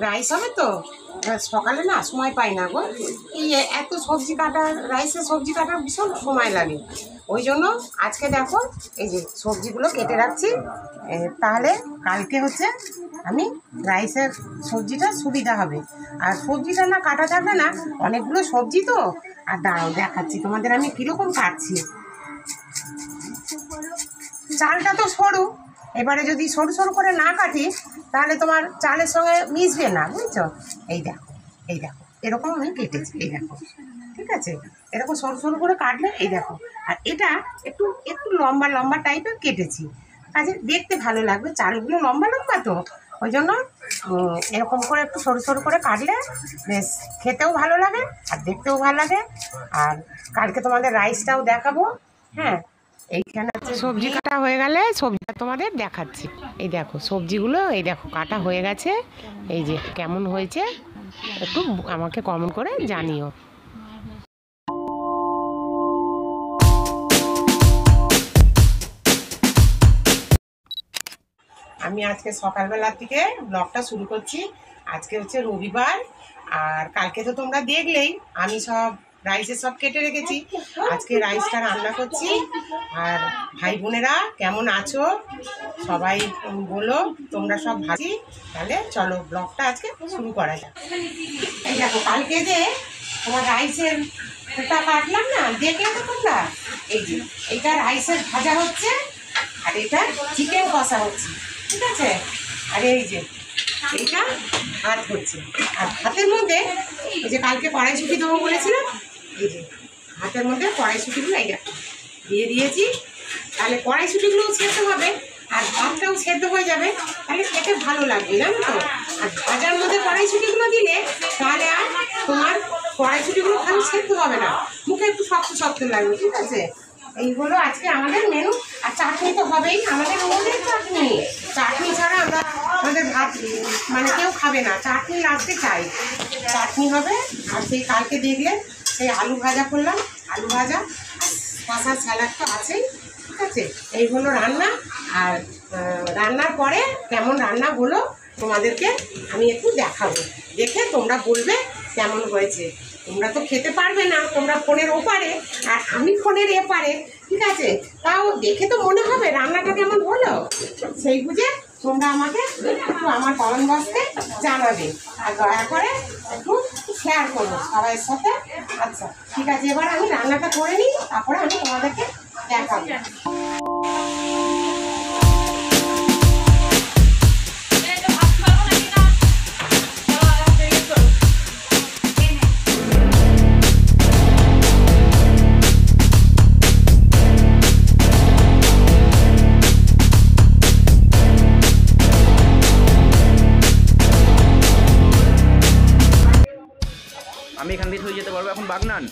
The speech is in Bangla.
রাইস হবে তো সকালে না সময় পাই না গো, এই এত সবজি কাটা, রাইসে সবজি কাটার ভীষণ সময় লাগে। ওই জন্য আজকে দেখো এই যে সবজিগুলো কেটে রাখছি, তাহলে কালকে হচ্ছে আমি রাইসের সবজিটা সুবিধা হবে। আর সবজিটা না কাটা থাকবে না, অনেকগুলো সবজি তো। আর দাঁড়াও দেখাচ্ছি তোমাদের আমি কীরকম কাটছি। চালটা তো সরু, এবারে যদি সরু সরু করে না কাটি তাহলে তোমার চালের সঙ্গে মিশবে না, বুঝছো? এই দেখো, এই দেখো এরকম আমি কেটেছি, এই দেখো, ঠিক আছে? এরকম সরু সরু করে কাটলে এই দেখো। আর এটা একটু একটু লম্বা লম্বা টাইপের কেটেছি, কাজে দেখতে ভালো লাগবে। চালগুলো লম্বা লম্বা তো, ওই জন্য এরকম করে একটু সরু সরু করে কাটলে বেশ খেতেও ভালো লাগে আর দেখতেও ভালো লাগে। আর কালকে তোমাদের রাইসটাও দেখাবো। হ্যাঁ, এইখানে সবজি কাটা হয়ে গেলে সবজিটা তোমাদের দেখাচ্ছি। এই দেখো সবজিগুলো, এই দেখো কাটা হয়ে গেছে। এই যে কেমন হয়েছে একটু আমাকে কমেন্ট করে জানিও। আমি আজকে সকালবেলার থেকে ব্লগটা শুরু করছি। আজকে হচ্ছে রবিবার, আর কালকে তো তোমরা দেখলেই আমি সব রাইসের সব কেটে রেখেছি। আজকে রাইসটা রান্না করছি। আর ভাই বোনেরা কেমন আছো সবাই বলো, তোমরা সব ভাজি। তাহলে চলো ব্লগটা আজকে শুরু করা যাক। এই দেখো কালকে যে তোমার রাইসের কাটলাম না, দেখলে তো তোমরা। এই যে এইটা রাইসের ভাজা হচ্ছে, আর এটা চিকেন কষা হচ্ছে, ঠিক আছে? আর এই যে এইটা ভাত হচ্ছে। আর ভাতের মধ্যে এই যে কালকে কড়াইশুঁটি দেবো বলেছিলাম, এই যে ভাতের মধ্যে কড়াইশুঁটিগুলো এই দিয়ে দিয়েছি। তাহলে কড়াইশুঁটিগুলোও সেদ্ধ হবে আর ভাতটাও সেদ্ধ হয়ে যাবে, তাহলে খেতে ভালো লাগবে, জানো তো? আর ভাজার মধ্যে কড়াইশুঁটিগুলো দিলে তাহলে আর তোমার কড়াইশুঁটিগুলো খালি সেদ্ধ হবে না, মুখে একটু শক্ত শক্ত লাগবে, ঠিক আছে? এই হলো আজকে আমাদের মেনু। আর চাটনি তো হবেই, আমাদের ওদের চাটনি, চাটনি ছাড়া আমাদের ভাত মানে কেউ খাবে না, চাটনি লাগতে চাই, চাটনি হবে। আর সেই কালকে দেখলে সেই আলু ভাজা করলাম, আলু ভাজা, শশার স্যালাড তো আছেই, ঠিক আছে? এই হলো রান্না। আর রান্নার পরে কেমন রান্না হলো তোমাদেরকে আমি একটু দেখাবো, দেখে তোমরা বলবে কেমন হয়েছে। তোমরা তো খেতে পারবে না, তোমরা ফোনের ওপারে আর আমি ফোনের এপারে, ঠিক আছে? তাও দেখে তো মনে হবে রান্নাটা কেমন হলো, সেই বুঝে তোমরা আমাকে একটু আমার কমেন্ট বক্সে জানাবে। আর দয়া করে একটু শেয়ার করবো সবাইয়ের সাথে। আচ্ছা ঠিক আছে, এবার আমি রান্নাটা করে নিই, তারপরে আমি তোমাদেরকে দেখাবো। আমি এখান দিয়ে হয়ে যেতে পারবো এখন বাগনান।